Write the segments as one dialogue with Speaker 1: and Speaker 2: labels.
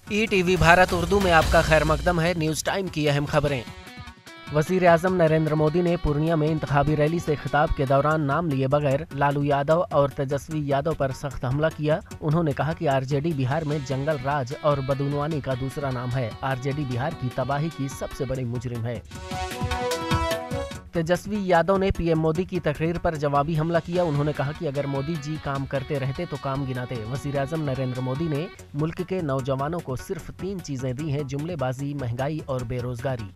Speaker 1: ETV Bharat Urdu में आपका खैर मकदम है। न्यूज़ टाइम की अहम खबरें। वज़ीर आज़म नरेंद्र मोदी ने पूर्णिया में इंतखाबी रैली से खिताब के दौरान नाम लिए बगैर लालू यादव और तेजस्वी यादव पर सख्त हमला किया। उन्होंने कहा कि आरजेडी बिहार में जंगल राज और बदउनवानी का दूसरा नाम है। आरजेडी बिहार की तबाही की सबसे बड़ी मुजरिम है। तेजस्वी यादव ने पीएम मोदी की तकरीर पर जवाबी हमला किया। उन्होंने कहा कि अगर मोदी जी काम करते रहते तो काम गिनाते। वज़ीर आज़म नरेंद्र मोदी ने मुल्क के नौजवानों को सिर्फ 3 चीजें दी हैं: जुमलेबाजी, महंगाई और बेरोजगारी।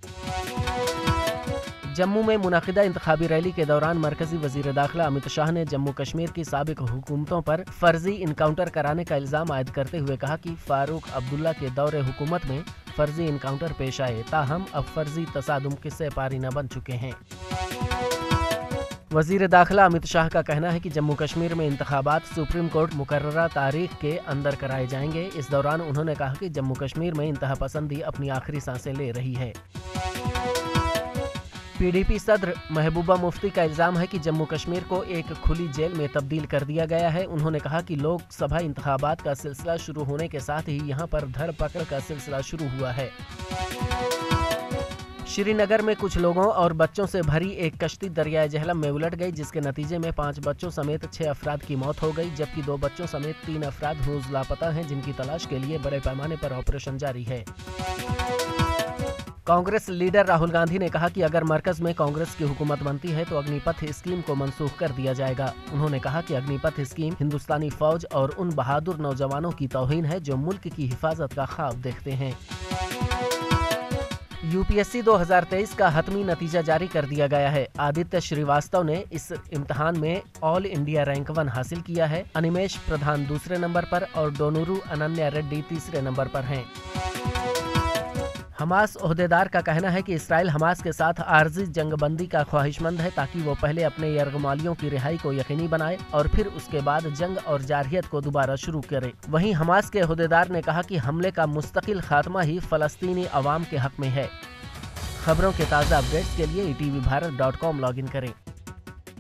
Speaker 1: जम्मू में मुनाकिदा इंतखाबी रैली के दौरान मरकजी वजीर दाखिला अमित शाह ने जम्मू कश्मीर की साबिक हुकूमतों पर फर्जी इनकाउंटर कराने का इल्जाम आयद करते हुए कहा कि फारूक अब्दुल्ला के दौरे हुकूमत में फर्जी इनकाउंटर पेश आए, ताहम अब फर्जी तसादुम किस्से पारी न बन चुके हैं। वजीर दाखिला अमित शाह का कहना है कि जम्मू कश्मीर में इंतखाबात सुप्रीम कोर्ट मुकर्ररा तारीख के अंदर कराए जाएंगे। इस दौरान उन्होंने कहा कि जम्मू कश्मीर में इंतहा पसंदी अपनी आखिरी सांसें ले रही है। PDP सदर महबूबा मुफ्ती का इल्जाम है कि जम्मू कश्मीर को एक खुली जेल में तब्दील कर दिया गया है। उन्होंने कहा कि लोकसभा इंतखाबात का सिलसिला शुरू होने के साथ ही यहां पर धरपकड़ का सिलसिला शुरू हुआ है। श्रीनगर में कुछ लोगों और बच्चों से भरी एक कश्ती दरियाए जहलम में उलट गई, जिसके नतीजे में 5 बच्चों समेत 6 अफराद की मौत हो गई, जबकि 2 बच्चों समेत 3 अफराद रोज लापता हैं, जिनकी तलाश के लिए बड़े पैमाने पर ऑपरेशन जारी है। कांग्रेस लीडर राहुल गांधी ने कहा कि अगर मरकज में कांग्रेस की हुकूमत बनती है तो अग्निपथ स्कीम को मनसूख कर दिया जाएगा। उन्होंने कहा कि अग्निपथ स्कीम हिंदुस्तानी फौज और उन बहादुर नौजवानों की तौहीन है जो मुल्क की हिफाजत का ख्वाब देखते हैं। UPSC 2023 का हतमी नतीजा जारी कर दिया गया है। आदित्य श्रीवास्तव ने इस इम्तिहान में ऑल इंडिया रैंक 1 हासिल किया है। अनिमेश प्रधान दूसरे नंबर पर और डोनूरू अनन्या रेड्डी तीसरे नंबर पर हैं। हमास ओहदेदार का कहना है कि इसराइल हमास के साथ आर्जी जंगबंदी का ख्वाहिशमंद है, ताकि वो पहले अपने यरगमालियों की रिहाई को यकीनी बनाए और फिर उसके बाद जंग और जारहियत को दोबारा शुरू करे। वहीं हमास के ओहदेदार ने कहा कि हमले का मुस्तकिल खात्मा ही फलस्तीनी अवाम के हक में है। खबरों के ताज़ा अपडेट्स के लिए ETVBharat.com लॉगिन करें।